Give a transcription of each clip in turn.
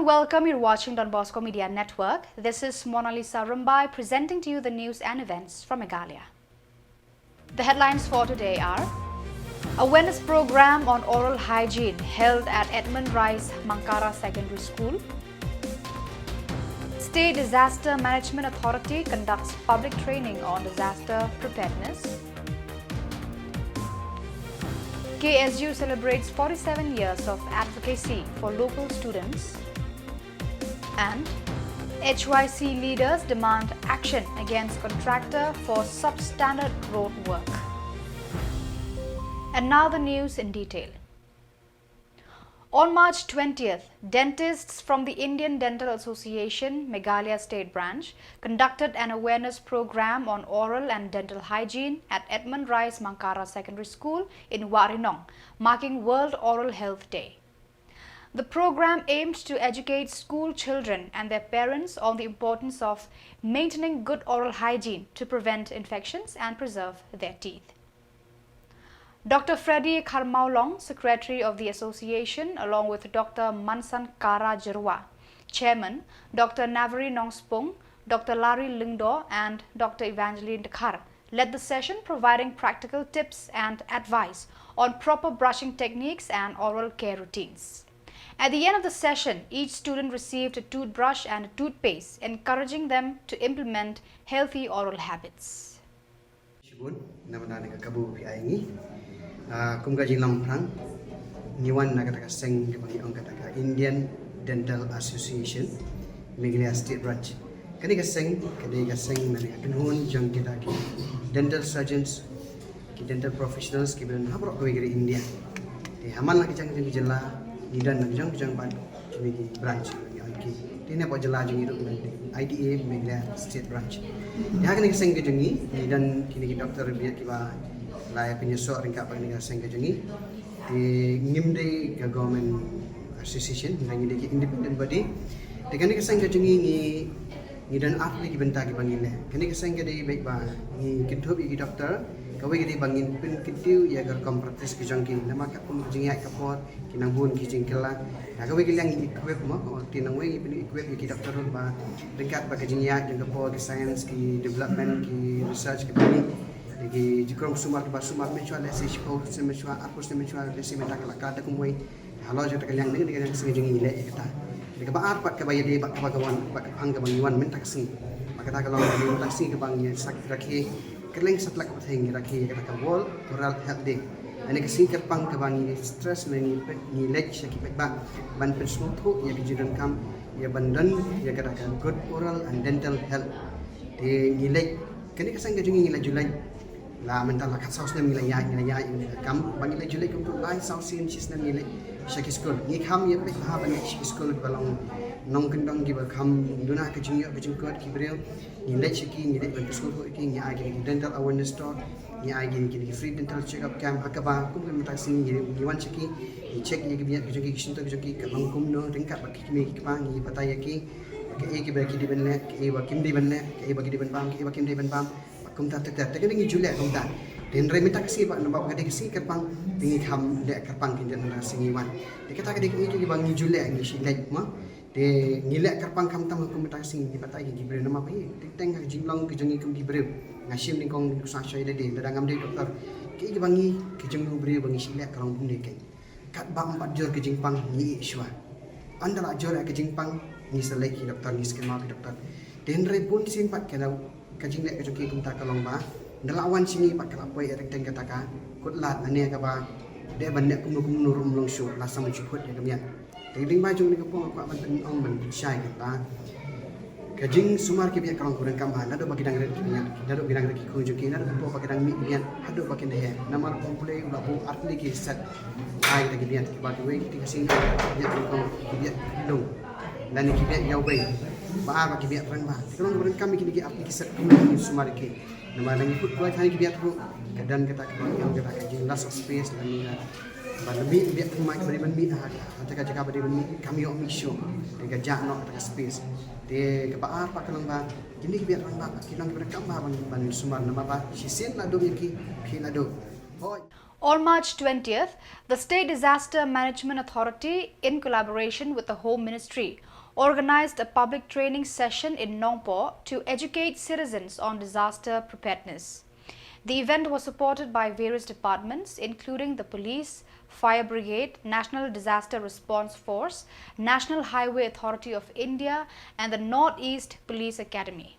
welcome. You're watching Donbosco Media Network. This is Mona Lisa Rumbai presenting to you the news and events from Meghalaya. The headlines for today are: awareness program on oral hygiene held at Edmund Rice Mankara Secondary School. State Disaster Management Authority conducts public training on disaster preparedness. KSU celebrates 47 years of advocacy for local students. And HYC leaders demand action against contractor for substandard road work. And now the news in detail. On March 20th, dentists from the Indian Dental Association, Meghalaya State Branch, conducted an awareness program on oral and dental hygiene at Edmund Rice Mankara Secondary School in Warinong, marking World Oral Health Day. The program aimed to educate school children and their parents on the importance of maintaining good oral hygiene to prevent infections and preserve their teeth. Dr. Freddie Kharmaulong, Secretary of the Association, along with Dr. Mansan Kara Jerwa, Chairman, Dr. Navari Nongspong, Dr. Larry Lingdo and Dr. Evangeline Dekhar, led the session providing practical tips and advice on proper brushing techniques and oral care routines. At the end of the session, each student received a toothbrush and a toothpaste, encouraging them to implement healthy oral habits. Indian Dental Association, Meghalaya State Branch. Kani kaseng nani akan jang kita ki dental surgeons, ki dental professionals ki ben habrok kami dari India. Di haman lagi jang jela nidan jang ban kami ki branch ki. Ini apa jela jang hidup IDA Meghalaya State Branch. Ya kani kaseng ke jangi nidan kini ki doktor biar ki ba lai penyesok ringkap kani kaseng ke jangi di ngimde ke government association nang ki independent body. Di kani kaseng ke jangi ni dan ahli ki benta ki bangile kini keseng ke dei baik ba ni kithob ki doktor kawai ke dei bangin pin kitiu ya gar kompraktis ki jangki nama ka pun jingia ka pot ki nang bun ki jingkela ya kawai ke yang equip mo tinang wei pin equip ki doktor ba dekat ba ke jingia jang ka pot ki science ki development ki research ki bani ki jikrong sumar ki ba sumar menchua le se ko se menchua aku se menchua le se menta kala ka ta kumoi halo jota ka yang ni dengan sing jingi le kata Jika baat pat kabaya di bak kabagawan bak ang kabangiwan mentaksi maka ta kalau di mentaksi kabangnya sak rakhi keleng satlak patheng rakhi kata ka wall oral health day ani kasing kapang kabangi stress ni lek syaki ba ban personal thu ya bijidan kam ya bandan ya kata ka good oral and dental health di ngilek kani kasang kajungi ngilek julai la mental la khasaus nem ngilek ya kam bangilek julai kum lai sausin sis nem ngilek Shaki school, ni kam ye pek bahaban shaki school balong nong kendong ki bakam duna ke jingyo ke jingkot ki bril ni let shaki ni let ban school ko ki ni agi dental awareness talk ni agi ki free dental check up camp akaba kum kum taksi ni wan shaki ni check ni ki jingki ki shinto ki jingki ka bangkum no ringkat bak ki ki pa ni pataya ki ke ki ba ki di ben le ke ba kim di ben le ke ba ki di ben pam ke ba kim di ben pam kum ta tak tak ni julia kum ta dan remita kasi pak nampak kadi kasi kerpang tinggi ham dek kerpang kinjan na singiwan de kata kadi ki bang ni julek ni silek ma de ngilek kerpang kam tam kum ta sing di patai ki bre nama pai teng ka jinglong ki jengi kum di bre ngasim ni kong sa chai de ladangam de doktor ki bang ni ki jengu bre bang silek kalong bum de kai kat bang pat jor ki jingpang ni iswa andala jor ki jingpang ni selek ki doktor ni skema ki doktor den re pun sin pat kalau ka jinglek ki jengi kum ta kalong ba Dalawan sini pak kelapoi erek teng kataka kutlat ane ka ba de ban nek kumnu rum long shu la sam chukut ya kamian te ding ba jung ni ko ko ban pen ong ban shai ka ka jing sumar ki biak kalong kurang kam ba nado bagi dang rek ki nado bagi dang rek ku juki nado ko bagi dang mi bian hado bagi de namar komple ula bu atli ki set ai ta ki bian ki ba ki we ki sing ya ko ki biak long dan ki biak yau bai ba ba ki biak ran ba kalong kurang kam ki atli ki set ku sumar ki nama nang ikut buat hari biar tu kadang kita yang kita kaji loss of space dan ni lebih biar tu mai beri beri ada kaji beri beri kami yok mission dengan jak nak ada space de ke ba apa kalau ba jadi biar orang ba kilang mereka ba ban sumar nama ba sisen la do ki la do On March 20th, the State Disaster Management Authority, in collaboration with the Home Ministry, organized a public training session in Nongpo to educate citizens on disaster preparedness. The event was supported by various departments including the Police, Fire Brigade, National Disaster Response Force, National Highway Authority of India and the Northeast Police Academy.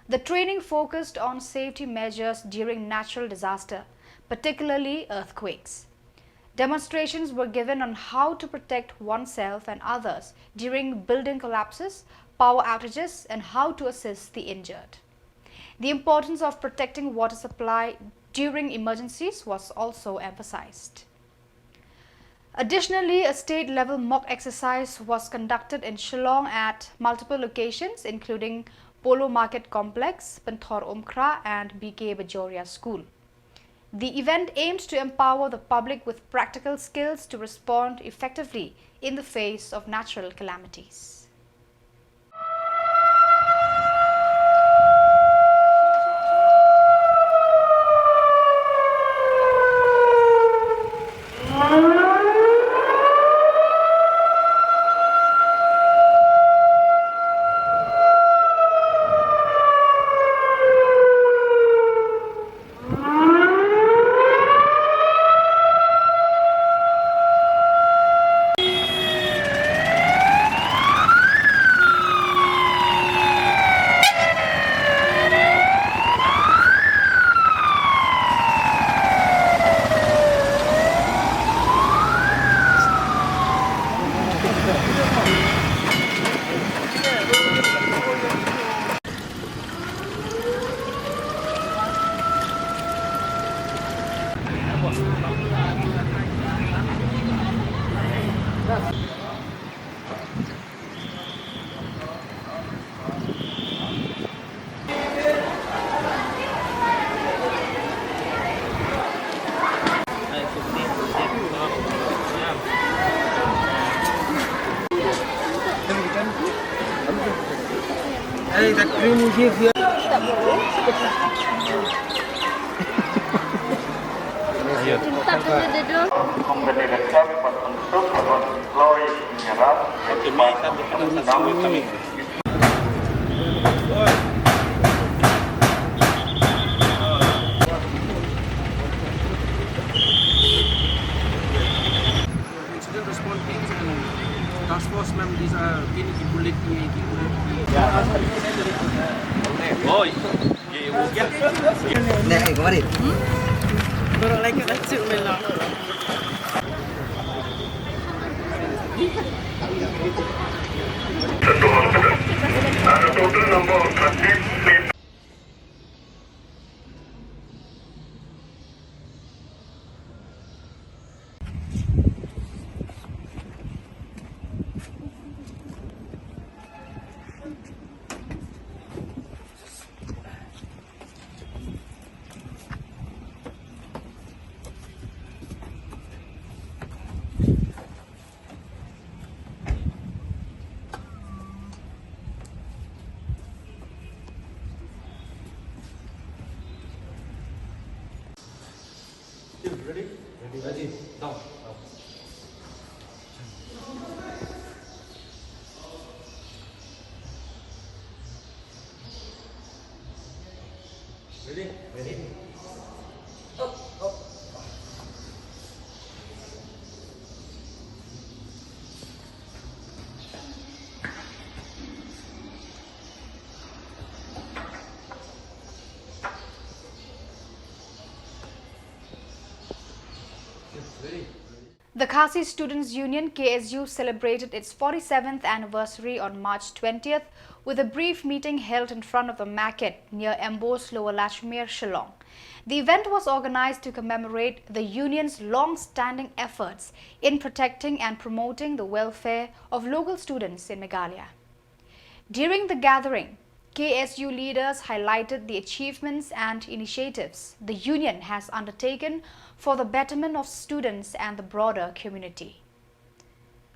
The training focused on safety measures during natural disaster, particularly earthquakes. Demonstrations were given on how to protect oneself and others during building collapses, power outages, and how to assist the injured. The importance of protecting water supply during emergencies was also emphasized. Additionally, a state-level mock exercise was conducted in Shillong at multiple locations, including Polo Market Complex, Penthor Umkra, and BK Bajoria School. The event aimed to empower the public with practical skills to respond effectively in the face of natural calamities. Hey, that cream you give here. Incident response teams and task force ma'am, these are ini kulit ni. Oi, Nek, kemari. Baru lagi kecil memang. Total number of 30 Ready? Down. Ready? Up. The Khasi Students' Union KSU celebrated its 47th anniversary on March 20th with a brief meeting held in front of the market near Embos Lower Lachmere, Shillong. The event was organized to commemorate the union's long-standing efforts in protecting and promoting the welfare of local students in Meghalaya. During the gathering, KSU leaders highlighted the achievements and initiatives the union has undertaken for the betterment of students and the broader community.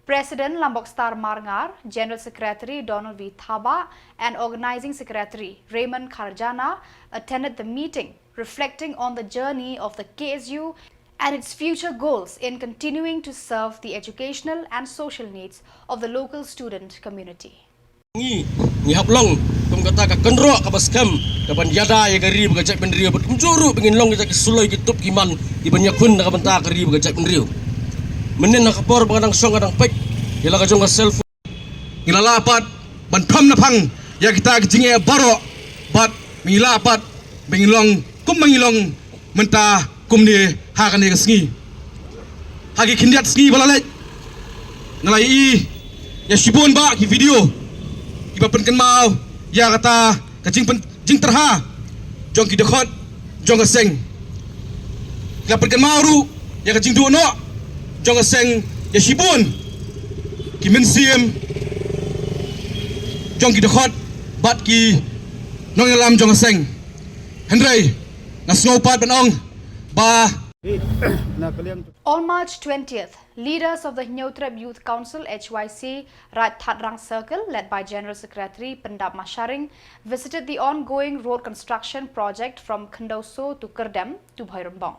President Lombok Star Marngar, General Secretary Donald V. Thaba, and Organizing Secretary Raymond Kharjana attended the meeting, reflecting on the journey of the KSU and its future goals in continuing to serve the educational and social needs of the local student community. Ni hablong tum kata ka kendro ka baskem ka ban yada ya gari bagajak penrio berkumjuru pengin long ka suloi kitup kiman di banyakun ka banta gari bagajak penrio menen na kapor bangang song adang pek yala ka jong ka self ngilalapat ban thom na phang ya kita jinge baro bat milapat bengilong kum mangilong menta kum ni ha kan ka sngi hagi kindiat sngi balale ngalai I ya shibon ba ki video Ibapan kan mau ya kata kacing jing terha jong ki dekhot jong ka seng Ibapan kan mau ru ya kacing du no jong ka seng ya shibun ki men siem jong ki dekhot bat ki nong lam jong ka seng Henry nasngopat banong ba. On March 20th, leaders of the Nyotrep Youth Council HYC Raj Thatrang Circle, led by General Secretary Pendap Masharing, visited the ongoing road construction project from Khandoso to Kerdem to Bhairumbong.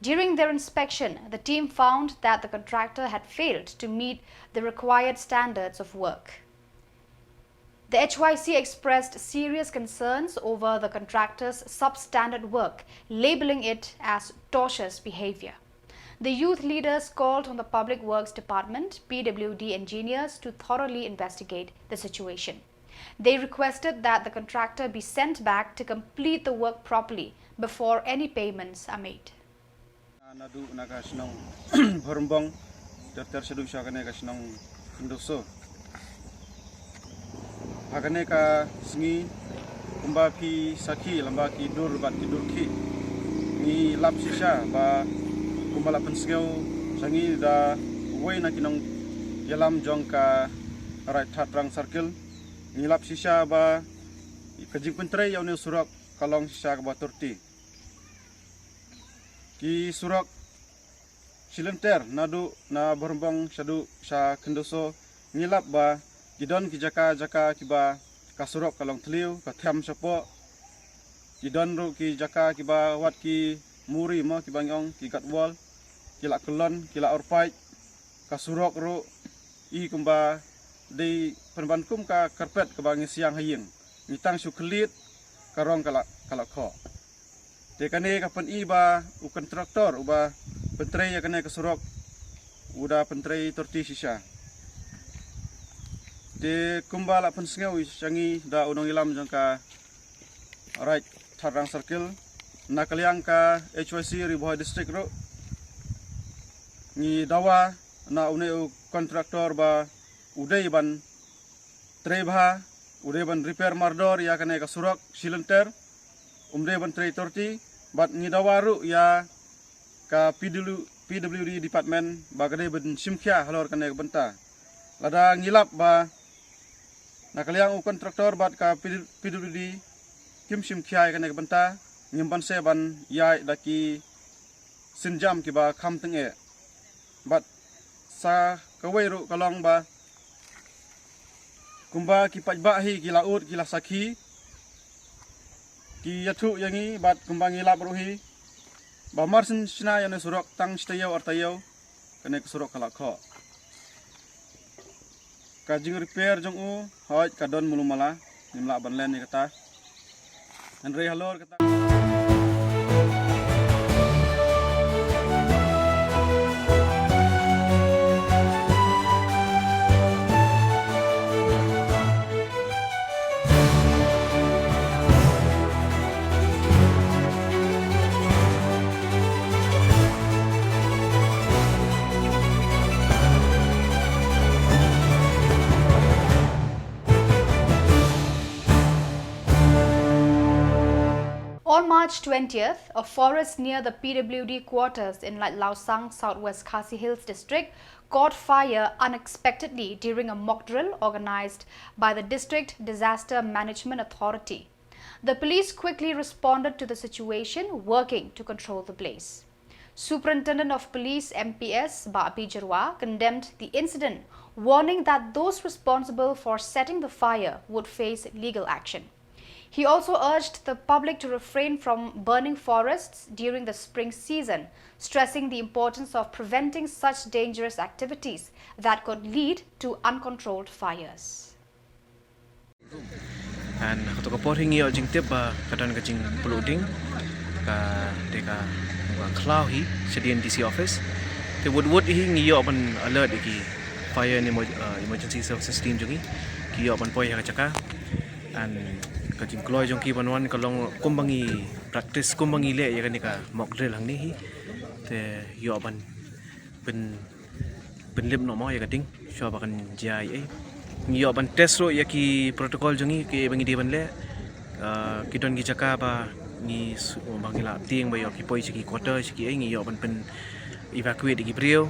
During their inspection, the team found that the contractor had failed to meet the required standards of work. The HYC expressed serious concerns over the contractor's substandard work, labeling it as tortious behavior. The youth leaders called on the Public Works Department, PWD engineers to thoroughly investigate the situation. They requested that the contractor be sent back to complete the work properly before any payments are made. Nadu naga Shillong Bhairumbong Dr. Shadu Shagane ka Shillong Khandoso Hagane ka sngi kumba pi saki lamba ki dur bat ki dur ki ni lap sisa ba kumba lapan sngeu sangi da wei na kinong yalam jong ka Raj Thatrang Circle ni lap sisa ba kajing pentrei yaune surak kalong sisa ka ba turti ki surak silenter nadu na Bhairumbong Shadu Sha Khandoso ngilap ba Gidon ki jaka kiba kasurok kalong tliu ka thiam sapo Gidon ru ki jaka kiba wat ki muri mo ki bangong ki gatwal kila kulon kila orpai kasurok ru I kumba di penbankum ka karpet ka bangi siang haying mitang su kelit karong kala kho dekane ka pen I ba u kontraktor uba pentrei ya kane kasurok uda pentrei torti sisa de kumbala pen sngeu sangi da unong ilam jangka Raj Thatrang Circle nakaliang ka HYC Riboh district ro ni dawa na uneu kontraktor ba udai ban trebha udai ban repair mardor ya kane ka surak silenter umde ban trei torti bat ni dawa ru ya ka PWD department ba kade ban simkhya halor kane benta lada ngilap ba nakaliang u kontraktor bat ka PWD kim sim khiai ka nek banta ngimban se ban yai daki sinjam ki ba kham teng e bat sa kawairu kalong ba kumba ki pajba hi ki laut ki la sakhi ki yathu yangi bat kumba ngilap ruhi ba marsin sina yana surok tang stayau artayau ka nek surok kala kho kajing repair jong u hoj kadon mulumala nimla banlen ni kata Andre halor kata On March 20th, a forest near the PWD quarters in Laosang, Southwest Khasi Hills district caught fire unexpectedly during a mock drill organized by the District Disaster Management Authority. The police quickly responded to the situation, working to control the blaze. Superintendent of Police MPS Baapi Jarwa condemned the incident, warning that those responsible for setting the fire would face legal action. He also urged the public to refrain from burning forests during the spring season, stressing the importance of preventing such dangerous activities that could lead to uncontrolled fires. And kato ka por hingi o jing tip ba kadan ka jing polluting ka deka cloud hi sedian DC office te wood hingi yo ban alert iki fire and emergency services team jungi ki yo ban poi ha chaka and ka jing kloy jong ki ban wan ka long kumbangi practice kumbangi le ya ka mock drill hang ni hi te yo ban ben lip no mo ya ka ding sho ba kan jai ai yo ban test ro ya ki protocol jungi ki bangi di ban le ki don gi chaka ba ni bangila ting ba yo ki poi ki quarter ki ai ngi yo ban pen evacuate gi brio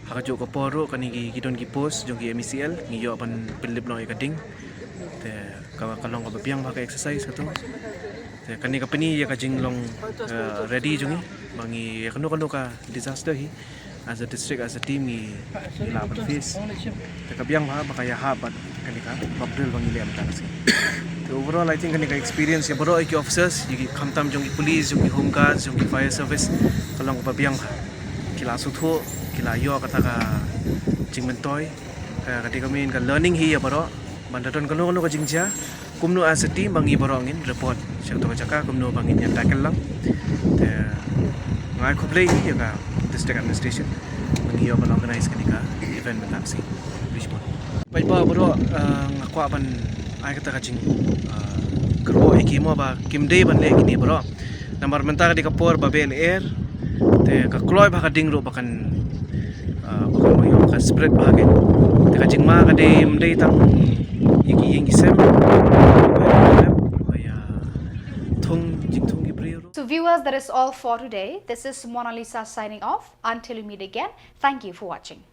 ha ka jo ko poro kan gi don gi post jong gi MECL ngi yo ban pelip no ka ding te ka long ka biang ba ka exercise ka to te kan ni ka pani ya ka jing long ready jungi bangi kanu ka disaster hi as a district as a team ni la ban face te ka biang ba ka ya ha ban kan ka babdel bangi le am ta kasi. Overall, I think kanika experience ya baro iki officers, yung kamtam yung police, yung home guards, yung fire service, kalong pabiang kila sutho, kila yo kata ka jingmentoy, kaya kati kami ka learning hi ya baro, bandaton kanu ka jingja, kumno as a team bangi baro ngin report, siya to ka kumno bangin yan tackle lang, te ngai kublay hi ya ka district administration, bangi yo kan organize kanika event mentapsi, Richmond. Pai ba baro ngakwa ban ay kata kacing kero iki mo ba kimdei ban le kini bro namar mentar di kapor ba bel air te ka kloy ba ka dingro bakan mo yo ka spread ba ke te kacing ma ka de mdei tang iki yang isem ya thong jingthong gi brio. So viewers, that is all for today. This is Mona Lisa signing off. Until we meet again, thank you for watching.